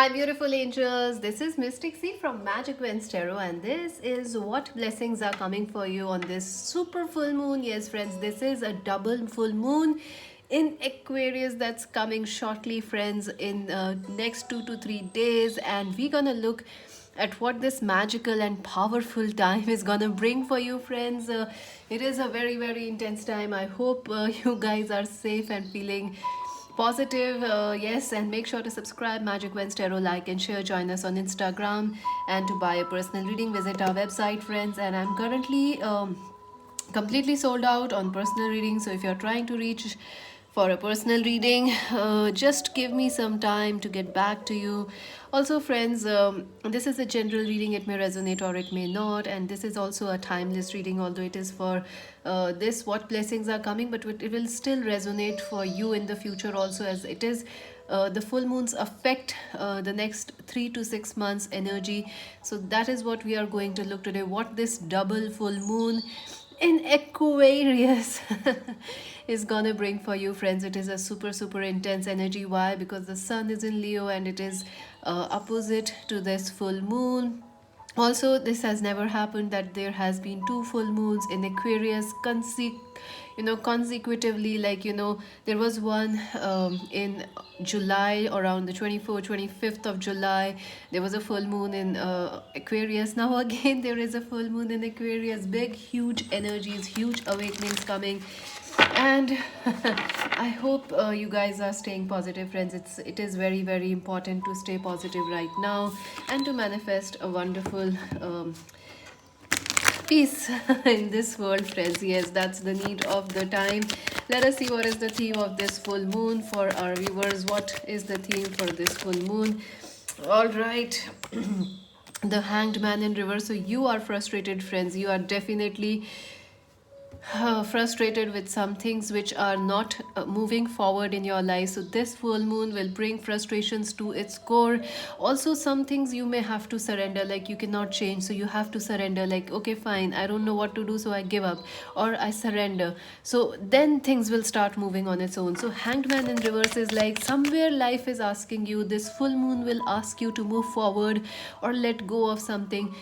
Hi, beautiful angels. This is Mystic C from Magic Wins Tarot, and this is what blessings are coming for you on this super full moon. Yes, friends, this is a double full moon in Aquarius that's coming shortly, friends, in next 2 to 3 days, and we're gonna look at what this magical and powerful time is gonna bring for you, friends. It is a very intense time. I hope you guys are safe and feeling positive. Yes, and make sure to subscribe Magic Wednesday Tarot, like and share. Join us on Instagram, and to buy a personal reading visit our website, friends. And I'm currently completely sold out on personal reading, so if you're trying to reach for a personal reading, just give me some time to get back to you. Also, friends, this is a general reading. It may resonate or it may not, and this is also a timeless reading, although it is for this what blessings are coming, but it will still resonate for you in the future also, as it is the full moons affect the next 3 to 6 months energy. So that is what we are going to look today, what this double full moon in Aquarius is gonna bring for you, friends. It is a super intense energy. Why? Because the sun is in Leo and it is opposite to this full moon. Also, this has never happened that there has been two full moons in Aquarius consecutively. Like, there was one in July, around the 24th 25th of July. There was a full moon in Aquarius. Now again there is a full moon in Aquarius. Big huge energies, huge awakenings coming. And I hope you guys are staying positive, friends. It is very important to stay positive right now and to manifest a wonderful peace in this world, friends. Yes, that's the need of the time. Let us see what is the theme of this full moon for our viewers. What is the theme for this full moon? All right. The Hanged Man in reverse. So you are frustrated, friends. You are definitely frustrated with some things which are not moving forward in your life. So this full moon will bring frustrations to its core. Also, some things you may have to surrender, like you cannot change, so you have to surrender, like, okay, fine, I don't know what to do, so I give up or I surrender. So then things will start moving on its own. So Hanged Man in reverse is like somewhere life is asking you, this full moon will ask you to move forward or let go of something.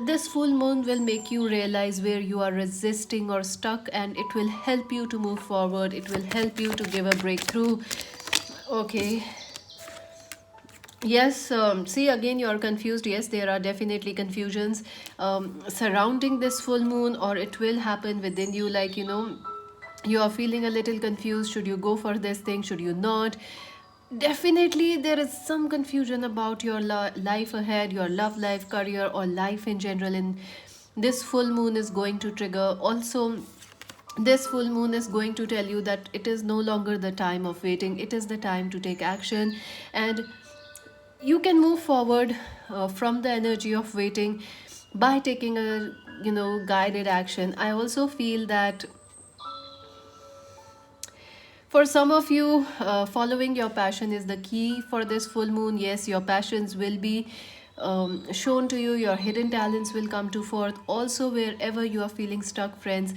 This full moon will make you realize where you are resisting or stuck, and it will help you to move forward. It will help you to give a breakthrough. Okay. Yes, see, again you are confused. Yes, there are definitely confusions surrounding this full moon, or it will happen within you. Like, you are feeling a little confused. Should you go for this thing? Should you not? Definitely, there is some confusion about your life ahead, your love life, career, or life in general. And this full moon is going to trigger. Also, this full moon is going to tell you that it is no longer the time of waiting, it is the time to take action. And you can move forward from the energy of waiting by taking a guided action. I also feel that for some of you, following your passion is the key for this full moon. Yes, your passions will be shown to you, your hidden talents will come to forth. Also, wherever you are feeling stuck, friends,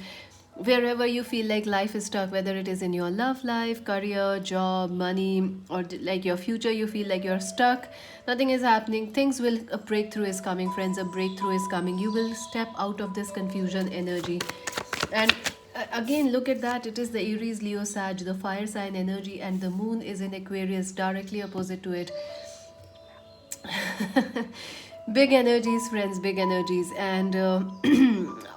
wherever you feel like life is stuck, whether it is in your love life, career, job, money, or like your future, you feel like you're stuck, nothing is happening, things will, a breakthrough is coming, friends. A breakthrough is coming. You will step out of this confusion energy. And again, look at that. It is the Aries, Leo, Sag, the fire sign energy, and the moon is in Aquarius, directly opposite to it. Big energies, friends, big energies. And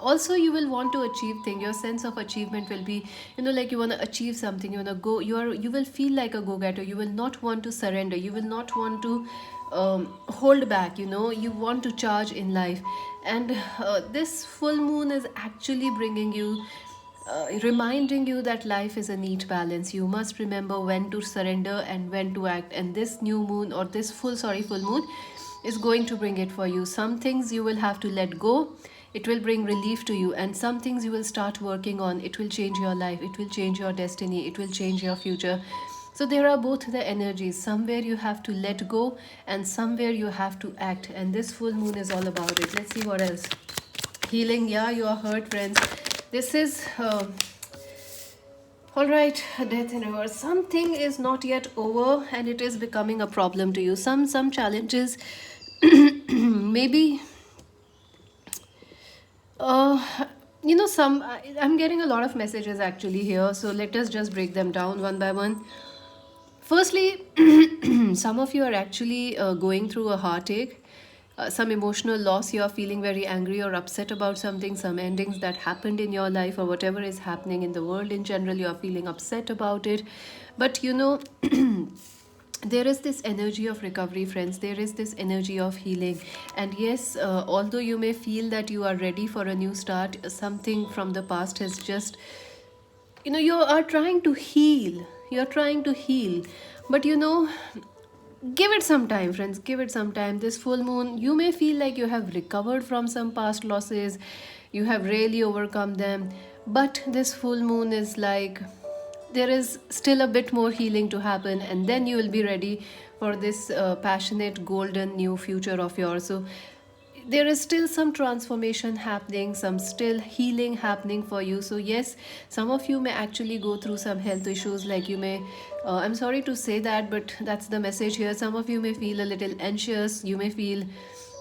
also, you will want to achieve things. Your sense of achievement will be, like you want to achieve something. You want to go. You will feel like a go-getter. You will not want to surrender. You will not want to hold back. You want to charge in life. And this full moon is actually bringing you, reminding you that life is a neat balance. You must remember when to surrender and when to act. And this new moon, or this full moon, is going to bring it for you. Some things you will have to let go. It will bring relief to you, and some things you will start working on. It will change your life. It will change your destiny. It will change your future. So there are both the energies. Somewhere you have to let go, and somewhere you have to act. And this full moon is all about it. Let's see what else. Healing. Yeah, you are hurt, friends. This is All right, death in reverse. Something is not yet over, and it is becoming a problem to you. Some challenges, maybe. Uh, I'm getting a lot of messages actually here. So let us just break them down one by one. Firstly, some of you are actually going through a heartache, some emotional loss. You are feeling very angry or upset about something, some endings that happened in your life, or whatever is happening in the world in general. You are feeling upset about it. But there is this energy of recovery, friends. There is this energy of healing. And yes, although you may feel that you are ready for a new start, something from the past has just, you are trying to heal. You're trying to heal. But give it some time, friends. Give it some time. This full moon, you may feel like you have recovered from some past losses, you have really overcome them. But this full moon is like there is still a bit more healing to happen, and then you will be ready for this passionate golden new future of yours. So there is still some transformation happening, some still healing happening for you. So yes, some of you may actually go through some health issues, like you may, I'm sorry to say that, but that's the message here. Some of you may feel a little anxious, you may feel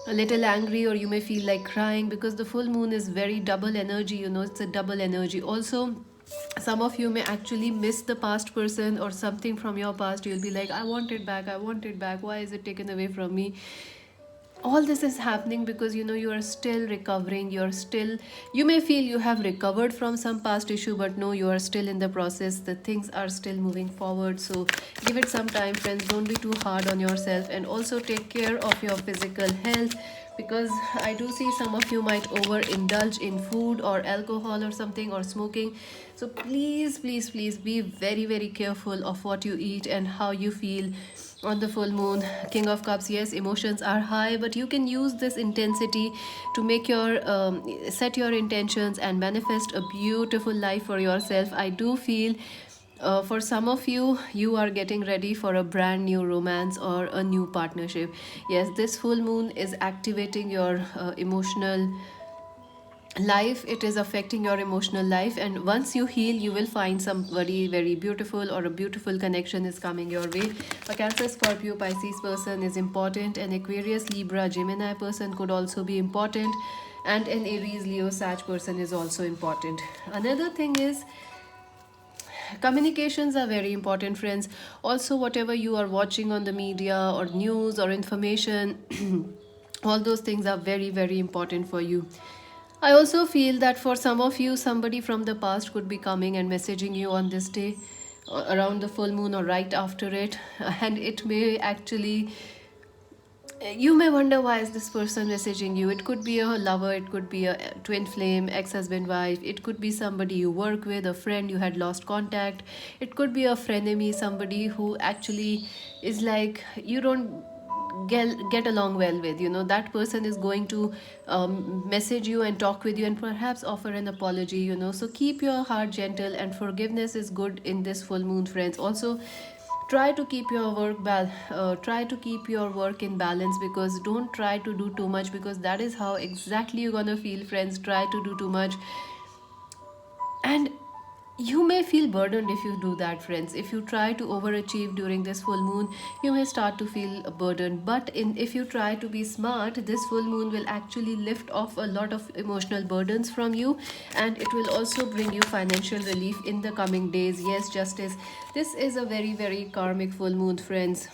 a little angry, or you may feel like crying, because the full moon is very double energy. It's a double energy. Also, some of you may actually miss the past person or something from your past. You'll be like, I want it back, I want it back, why is it taken away from me? All this is happening because you are still recovering. You may feel you have recovered from some past issue, but no, you are still in the process. The things are still moving forward. So give it some time, friends. Don't be too hard on yourself, and also take care of your physical health, because I do see some of you might overindulge in food or alcohol or something, or smoking. So please, please, please be very, very careful of what you eat and how you feel on the full moon. King of Cups, yes, emotions are high, but you can use this intensity to make your set your intentions and manifest a beautiful life for yourself. I do feel for some of you, you are getting ready for a brand new romance or a new partnership. Yes, this full moon is activating your emotional life. It is affecting your emotional life, and once you heal, you will find somebody very beautiful, or a beautiful connection is coming your way. A Cancer, Scorpio, Pisces person is important. An Aquarius, Libra, Gemini person could also be important, and an Aries, Leo, Sag person is also important. Another thing is, communications are very important, friends. Also, whatever you are watching on the media or news or information, all those things are very, very important for you. I also feel that for some of you, somebody from the past could be coming and messaging you on this day, around the full moon or right after it. And it may actually, you may wonder, why is this person messaging you? It could be a lover, it could be a twin flame, ex-husband, wife, it could be somebody you work with, a friend you had lost contact, it could be a frenemy, somebody who actually is like you don't get along well with. That person is going to message you and talk with you and perhaps offer an apology. So keep your heart gentle, and forgiveness is good in this full moon, friends. Also, try to keep your work in balance, because don't try to do too much, because that is how exactly you're gonna feel, friends. Try to do too much, and you may feel burdened if you do that, friends. If you try to overachieve during this full moon, you may start to feel burdened. But if you try to be smart, this full moon will actually lift off a lot of emotional burdens from you, and it will also bring you financial relief in the coming days. Yes, Justice, this is a very, very karmic full moon, friends.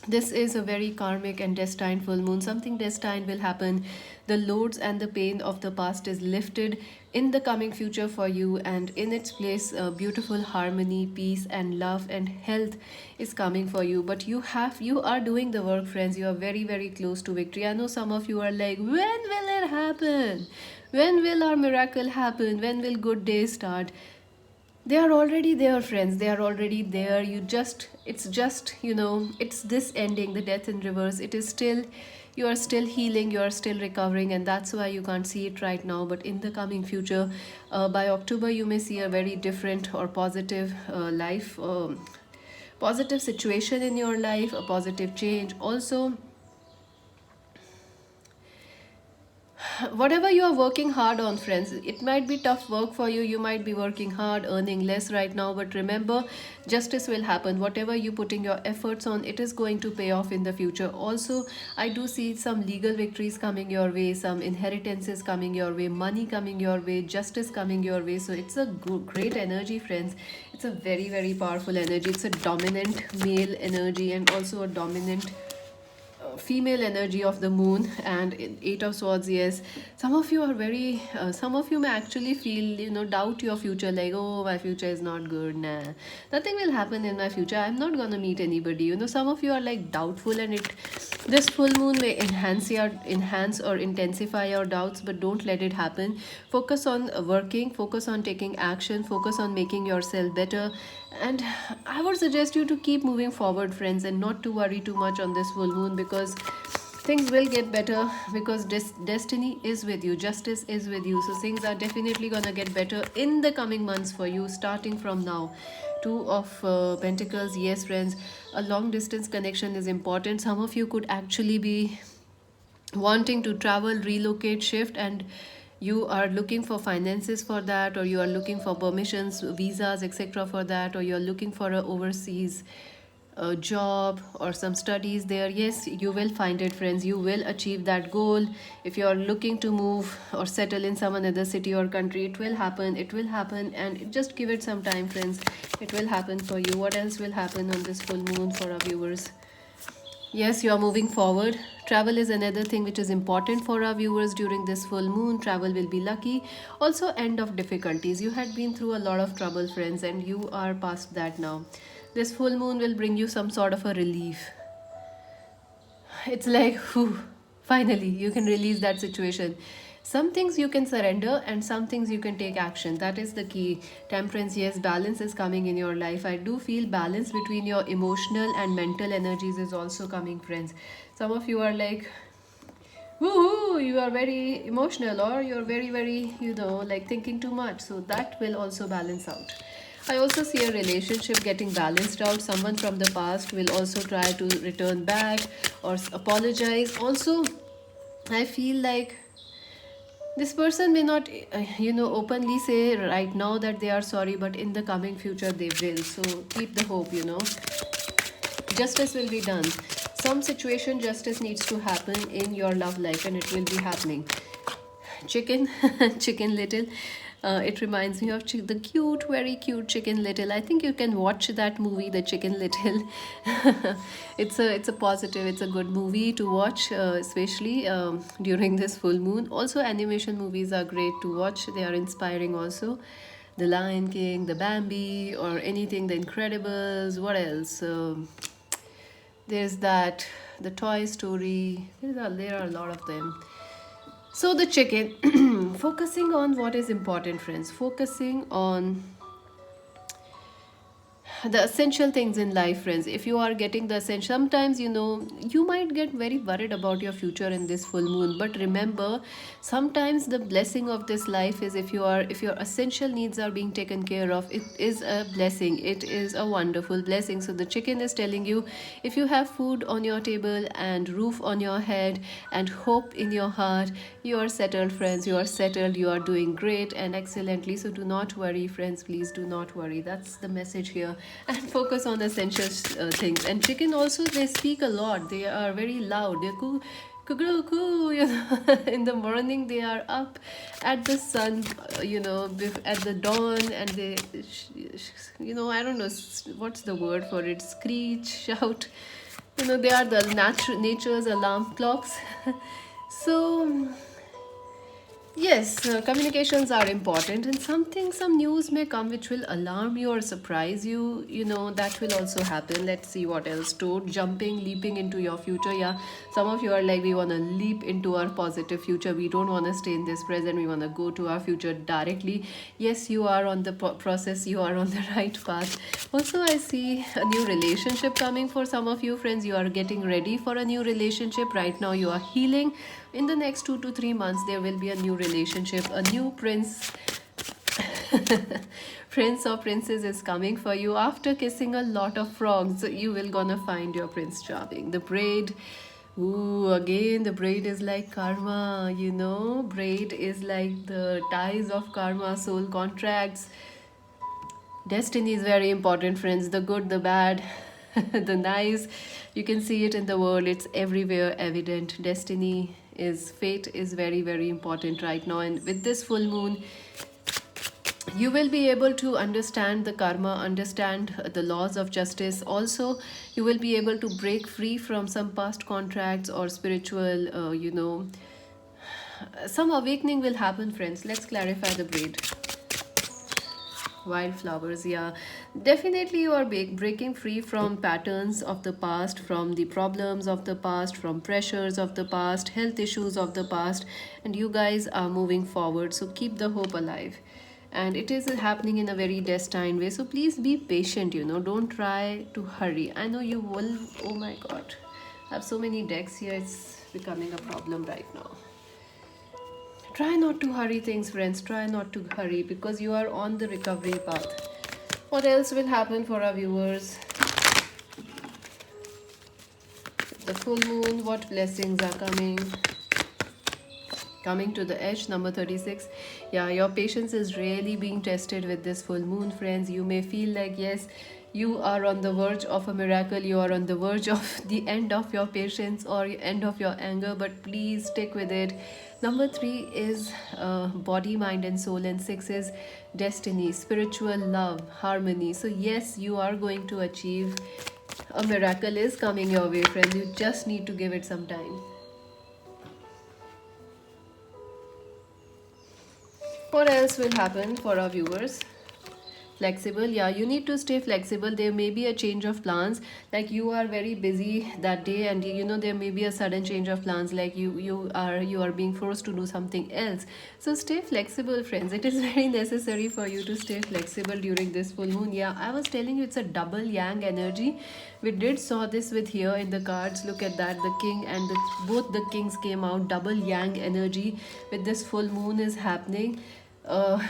This is a very karmic and destined full moon. Something destined will happen. The loads and the pain of the past is lifted in the coming future for you, and in its place, beautiful harmony, peace, and love and health is coming for you. But you are doing the work, friends. You are very, very close to victory. I know some of you are like, when will it happen? When will our miracle happen? When will good days start? They are already there, friends. They are already there. It's this ending, the death in reverse. It is still, you are still healing, you are still recovering, and that's why you can't see it right now. But in the coming future, by October, you may see a very different or positive life, positive situation in your life, a positive change. Also, whatever you are working hard on, friends, it might be tough work for you. You might be working hard, earning less right now, but remember, justice will happen. Whatever you putting your efforts on, it is going to pay off in the future. Also, I do see some legal victories coming your way, some inheritances coming your way, money coming your way, justice coming your way. So it's a great energy, friends. It's a very, very powerful energy. It's a dominant male energy and also a dominant female energy of the moon. And eight of swords, yes, some of you are very some of you may actually feel, doubt your future, like, oh, my future is not good, nah, nothing will happen in my future, I'm not gonna meet anybody. Some of you are like doubtful, and it this full moon may enhance or intensify your doubts, but don't let it happen. Focus on working, focus on taking action, focus on making yourself better. And I would suggest you to keep moving forward, friends, and not to worry too much on this full moon, because things will get better, because destiny is with you, justice is with you. So things are definitely gonna get better in the coming months for you, starting from now. Two of Pentacles, yes, friends, a long distance connection is important. Some of you could actually be wanting to travel, relocate, shift, and you are looking for finances for that, or you are looking for permissions, visas, etc. for that, or you are looking for a overseas job or some studies there. Yes, you will find it, friends. You will achieve that goal. If you are looking to move or settle in some another city or country, it will happen, it will happen. And just give it some time, friends, it will happen for you. What else will happen on this full moon for our viewers? Yes, you are moving forward. Travel is another thing which is important for our viewers during this full moon. Travel will be lucky. Also, end of difficulties. You had been through a lot of trouble, friends, and you are past that now. This full moon will bring you some sort of a relief. It's like, whew, finally, you can release that situation. Some things you can surrender, and some things you can take action. That is the key. Temperance, yes, balance is coming in your life. I do feel balance between your emotional and mental energies is also coming, friends. Some of you are like, woohoo, you are very emotional, or you're very, very, like thinking too much. So that will also balance out. I also see a relationship getting balanced out. Someone from the past will also try to return back or apologize. Also, I feel like this person may not, openly say right now that they are sorry, but in the coming future they will. So keep the hope. Justice will be done. Some situation, justice needs to happen in your love life, and it will be happening. Chicken, Chicken Little. It reminds me of the cute, very cute Chicken Little. I think you can watch that movie, The Chicken Little. It's a positive, it's a good movie to watch, especially during this full moon. Also, animation movies are great to watch. They are inspiring also. The Lion King, The Bambi, or anything, The Incredibles. What else? There's that, the Toy Story. There are a lot of them. So the chicken, focusing on what is important, friends, focusing on the essential things in life, friends. If you are getting the essential, sometimes you might get very worried about your future in this full moon, but remember, sometimes the blessing of this life is, if your essential needs are being taken care of, it is a blessing, it is a wonderful blessing. So the chicken is telling you, if you have food on your table and roof on your head and hope in your heart, you are settled, friends. You are settled, you are doing great and excellently. So do not worry, friends, please do not worry. That's the message here. And focus on essential things. And chicken also, they speak a lot, they are very loud, they're cool. In the morning they are up at the sun, at the dawn, and they, I don't know what's the word for it, screech, shout. They are the nature's alarm clocks. So yes, communications are important, and some news may come which will alarm you or surprise you. That will also happen. Let's see what else. Toad jumping, leaping into your future. Yeah, some of you are like, we want to leap into our positive future. We don't want to stay in this present. We want to go to our future directly. Yes, you are on the process. You are on the right path. Also, I see a new relationship coming for some of you, friends. You are getting ready for a new relationship. Right now, you are healing. In the next 2 to 3 months, there will be a new relationship, a new prince. Prince or princess is coming for you. After kissing a lot of frogs, you will gonna find your prince charming. The braid, Ooh, again, the braid is like karma, you know. Braid is like the ties of karma, soul contracts. Destiny is very important, friends. The good, the bad, the nice. You can see it in the world. It's everywhere evident. Destiny is, fate is very, very important right now. And with this full moon, you will be able to understand the karma, understand the laws of justice. Also, you will be able to break free from some past contracts or spiritual, some awakening will happen, friends. Let's clarify the braid. Wildflowers, yeah. Definitely, you are breaking free from patterns of the past, from the problems of the past, from pressures of the past, health issues of the past, and you guys are moving forward. So, keep the hope alive. And it is happening in a very destined way. So, please be patient, don't try to hurry. I know you will. Oh my god. I have so many decks here, it's becoming a problem right now. Try not to hurry things, friends. Try not to hurry because you are on the recovery path. What else will happen for our viewers? The full moon, what blessings are coming to the edge? Number 36. Yeah, your patience is really being tested with this full moon, friends. You may feel like, yes, you are on the verge of a miracle, you are on the verge of the end of your patience or end of your anger, but please stick with it. Number 3 is body, mind and soul, and 6 is destiny, spiritual love, harmony. So yes, you are going to achieve. A miracle is coming your way, friends. You just need to give it some time. What else will happen for our viewers? Flexible, yeah, you need to stay flexible. There may be a change of plans, like you are very busy that day, and there may be a sudden change of plans, like you are being forced to do something else. So stay flexible, friends. It is very necessary for you to stay flexible during this full moon. Yeah, I was telling you, it's a double yang energy. We did saw this with here in the cards. Look at that, the king and both the kings came out. Double yang energy with this full moon is happening. uh,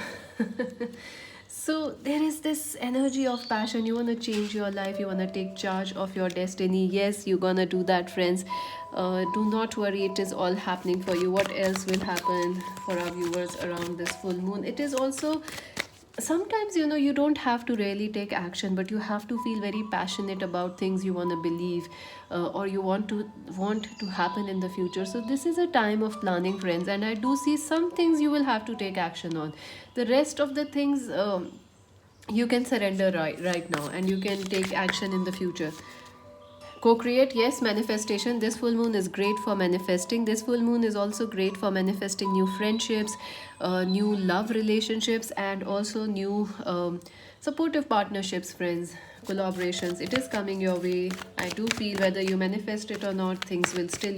So there is this energy of passion. You want to change your life. You want to take charge of your destiny. Yes, you're gonna do that, friends. Do not worry. It is all happening for you. What else will happen for our viewers around this full moon? It is also sometimes you don't have to really take action, but you have to feel very passionate about things you want to believe, or you want to happen in the future. So this is a time of planning, friends, and I do see some things you will have to take action on. The rest of the things, you can surrender right now, and you can take action in the future. Co-create, yes. Manifestation, this full moon is great for manifesting. This full moon is also great for manifesting new friendships, new love relationships, and also new supportive partnerships, friends, collaborations. It is coming your way. I do feel whether you manifest it or not, you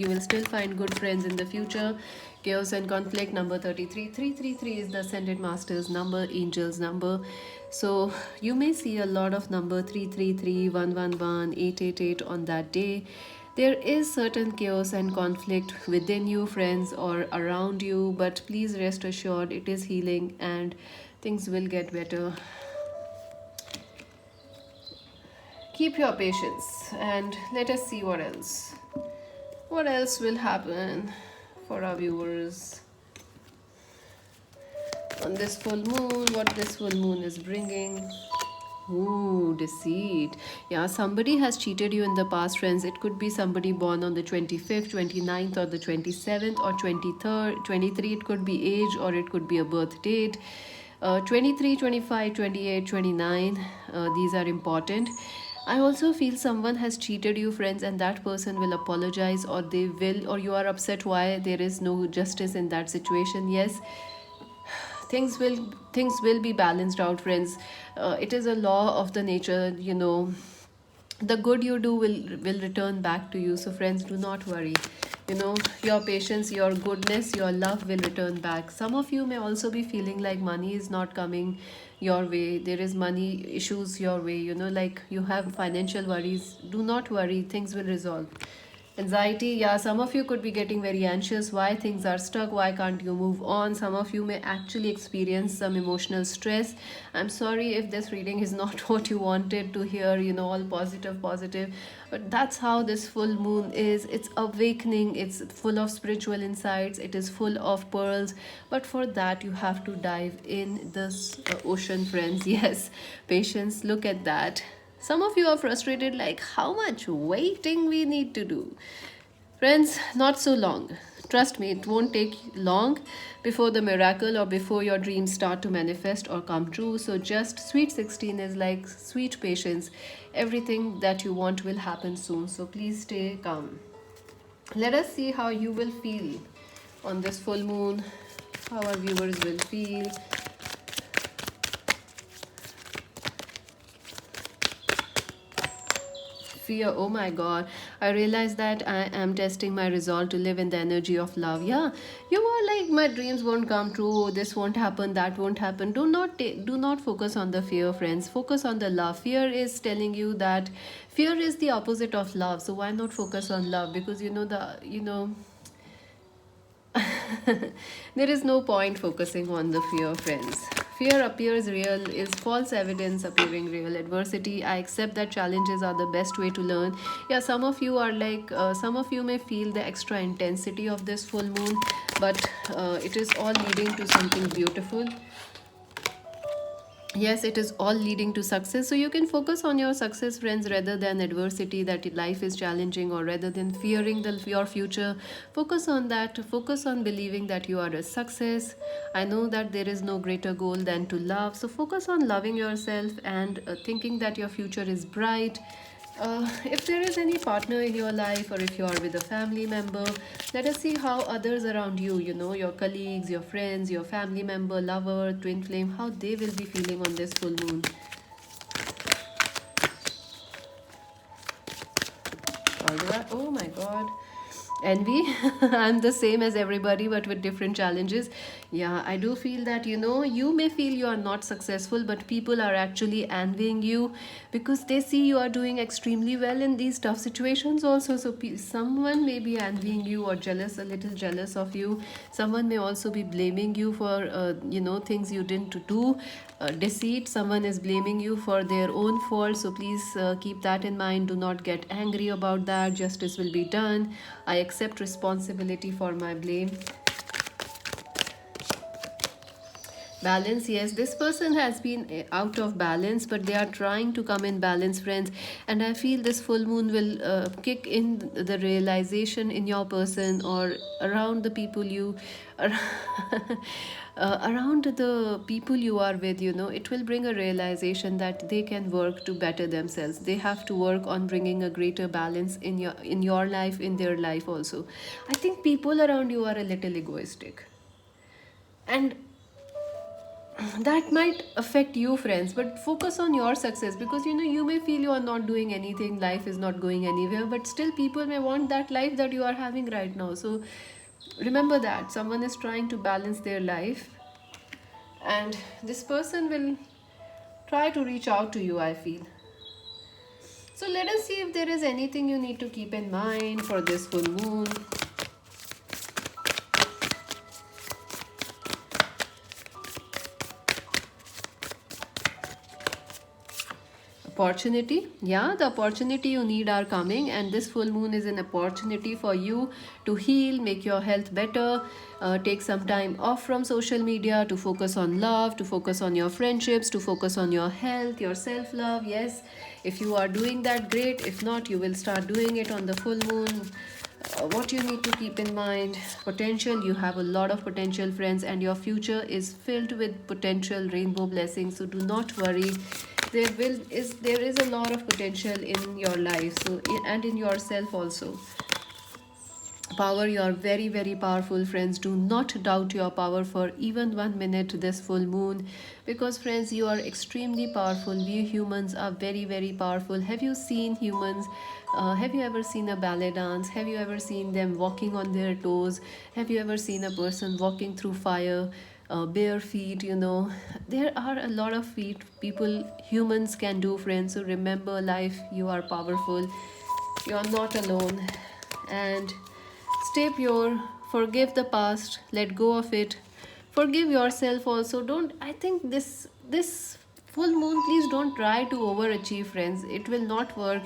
will still find good friends in the future. Chaos and conflict, number 33. 333 is the ascended masters number, angels number. So you may see a lot of number 333, 111, 888 on that day. There is certain chaos and conflict within you, friends, or around you, but please rest assured it is healing and things will get better. Keep your patience and let us see what else. What else will happen for our viewers on this full moon? What this full moon is bringing? Ooh, deceit. Yeah, somebody has cheated you in the past, friends. It could be somebody born on the 25th, 29th, or the 27th, or 23rd. 23, it could be age, or it could be a birth date. 23, 25, 28, 29, these are important. I also feel someone has cheated you, friends, and that person will apologize, or or you are upset why there is no justice in that situation. Yes, things will be balanced out, friends. It is a law of the nature. The good you do will return back to you. So friends, do not worry. Your patience, your goodness, your love will return back. Some of you may also be feeling like money is not coming your way. There is money issues your way, like you have financial worries. Do not worry, things will resolve. Anxiety, yeah, some of you could be getting very anxious. Why things are stuck? Why can't you move on? Some of you may actually experience some emotional stress. I'm sorry if this reading is not what you wanted to hear, all positive, positive. But that's how this full moon is. It's awakening, it's full of spiritual insights, it is full of pearls. But for that, you have to dive in this ocean, friends. Yes, patience, look at that. Some of you are frustrated, like how much waiting we need to do. Friends, not so long. Trust me, it won't take long before the miracle or before your dreams start to manifest or come true. So, just sweet 16 is like sweet patience. Everything that you want will happen soon. So, please stay calm. Let us see how you will feel on this full moon, how our viewers will feel. Fear, oh my god, I realized that I am testing my resolve to live in the energy of love. Yeah, you are like, my dreams won't come true, this won't happen, that won't happen. Do not focus on the fear, friends. Focus on the love. Fear is telling you that fear is the opposite of love, so why not focus on love? Because there is no point focusing on the fear, friends. Fear appears real, is false evidence appearing real. Adversity, I accept that challenges are the best way to learn. Yeah, some of you are like, some of you may feel the extra intensity of this full moon, but it is all leading to something beautiful. Yes, it is all leading to success. So you can focus on your success, friends, rather than adversity, that life is challenging, or rather than fearing your future. Focus on that. Focus on believing that you are a success. I know that there is no greater goal than to love. So focus on loving yourself and thinking that your future is bright. If there is any partner in your life, or if you are with a family member, let us see how others around you, your colleagues, your friends, your family member, lover, twin flame, how they will be feeling on this full moon. All right. Oh my god. Envy. I'm the same as everybody, but with different challenges. Yeah, I do feel that, you may feel you are not successful, but people are actually envying you because they see you are doing extremely well in these tough situations also. So someone may be envying you or jealous, a little jealous of you. Someone may also be blaming you for things you didn't do. Deceit, someone is blaming you for their own fault. So please keep that in mind. Do not get angry about that. Justice will be done. I accept responsibility for my blame. Balance, yes, this person has been out of balance, but they are trying to come in balance, friends. And I feel this full moon will kick in the realization in your person, or around the people you around the people you are with. It will bring a realization that they can work to better themselves. They have to work on bringing a greater balance in your life, in their life also. I think people around you are a little egoistic, and that might affect you, friends. But focus on your success, because you may feel you are not doing anything, life is not going anywhere, but still people may want that life that you are having right now. So remember that someone is trying to balance their life, and this person will try to reach out to you, I feel. So let us see if there is anything you need to keep in mind for this full moon. Opportunity, yeah, the opportunity you need are coming, and this full moon is an opportunity for you to heal, make your health better, take some time off from social media to focus on love, to focus on your friendships, to focus on your health, your self love. Yes, if you are doing that, great. If not, you will start doing it on the full moon. What you need to keep in mind: potential. You have a lot of potential, friends, and your future is filled with potential rainbow blessings. So do not worry. There is a lot of potential in your life, and in yourself also. Power, you are very, very powerful, friends. Do not doubt your power for even 1 minute this full moon, because, friends, you are extremely powerful. We humans are very, very powerful. Have you seen humans? Have you ever seen a ballet dance? Have you ever seen them walking on their toes? Have you ever seen a person walking through fire? Bare feet, there are a lot of feet people, humans, can do, friends. So remember, life, you are powerful, you are not alone. and stay pure. Forgive the past, let go of it. Forgive yourself also. Don't, I think this full moon, please don't try to overachieve, friends. It will not work.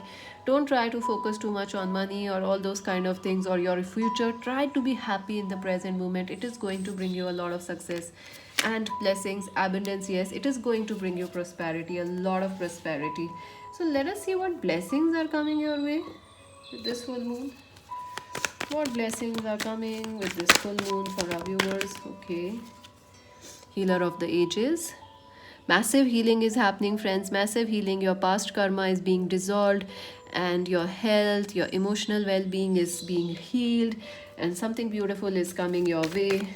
Don't try to focus too much on money or all those kind of things or your future. Try to be happy in the present moment. It is going to bring you a lot of success and blessings, abundance. Yes, it is going to bring you prosperity, a lot of prosperity. So let us see what blessings are coming your way with this full moon. What blessings are coming with this full moon for our viewers? Okay. Healer of the ages. Massive healing is happening, friends. Massive healing. Your past karma is being dissolved, and your health, your emotional well being is being healed, and something beautiful is coming your way.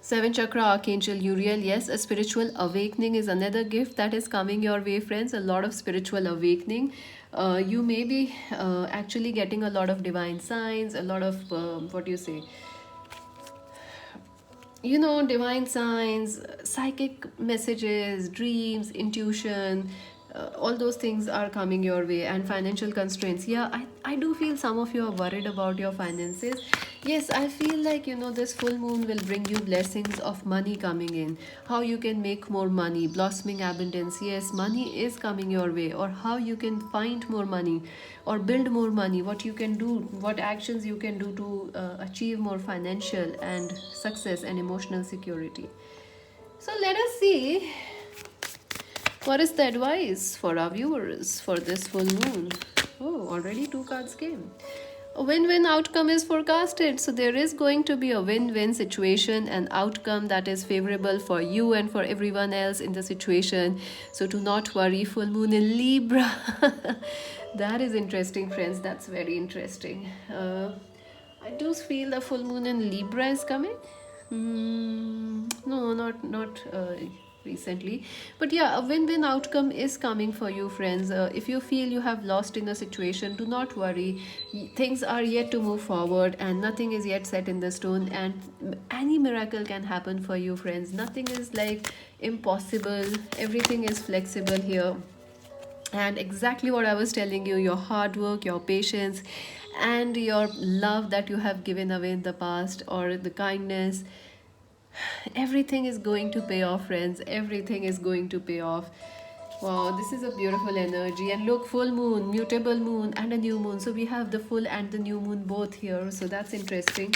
Seven chakra Archangel Uriel. Yes, a spiritual awakening is another gift that is coming your way, friends. A lot of spiritual awakening. You may be actually getting a lot of divine signs, a lot of what do you say? You know, divine signs, psychic messages, dreams, intuition, all those things are coming your way. And financial constraints. Yeah, I do feel some of you are worried about your finances. Yes, I feel like, you know, this full moon will bring you blessings of money coming in. How you can make more money, blossoming abundance. Yes, money is coming your way. Or how you can find more money or build more money, what you can do, what actions you can do to achieve more financial and success and emotional security. So let us see what is the advice for our viewers for this full moon. Oh, already two cards came. A win-win outcome is forecasted. So there is going to be a win-win situation, an outcome that is favorable for you and for everyone else in the situation. So do not worry. Full moon in Libra. That is interesting, friends. That's very interesting. I do feel the full moon in Libra is coming. No, not recently, but yeah, a win-win outcome is coming for you, friends. If you feel you have lost in a situation, do not worry. Things are yet to move forward, and nothing is yet set in the stone. And any miracle can happen for you, friends. Nothing is like impossible. Everything is flexible here. And exactly what I was telling you, your hard work, your patience, and your love that you have given away in the past, or the kindness, everything is going to pay off, friends. Everything is going to pay off. Wow, this is a beautiful energy. And look, full moon, mutable moon, and a new moon. So we have the full and the new moon both here. So that's interesting.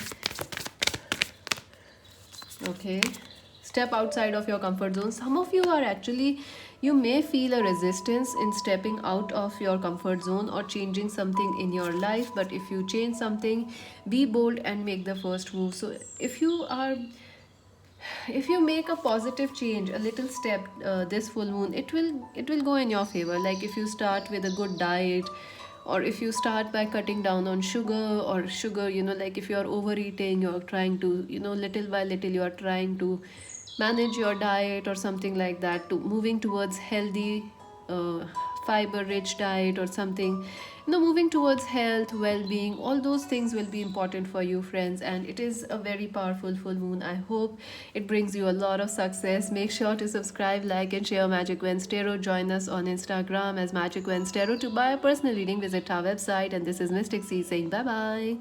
Okay. Step outside of your comfort zone. Some of you are actually, you may feel a resistance in stepping out of your comfort zone or changing something in your life. But if you change something, be bold and make the first move. So if you make a positive change, a little step, this full moon, it will go in your favor. Like if you start with a good diet, or if you start by cutting down on sugar, you know, like if you are overeating, you're trying to, you know, little by little you are trying to manage your diet or something like that, to moving towards healthy, uh, fiber rich diet or something, you know, moving towards health, well-being. All those things will be important for you, friends. And it is a very powerful full moon. I hope it brings you a lot of success. Make sure to subscribe, like, and share Magic Wednesday Tarot. Join us on Instagram as Magic Wednesday Tarot. To buy a personal reading, visit our website. And this is Mystic C saying bye bye.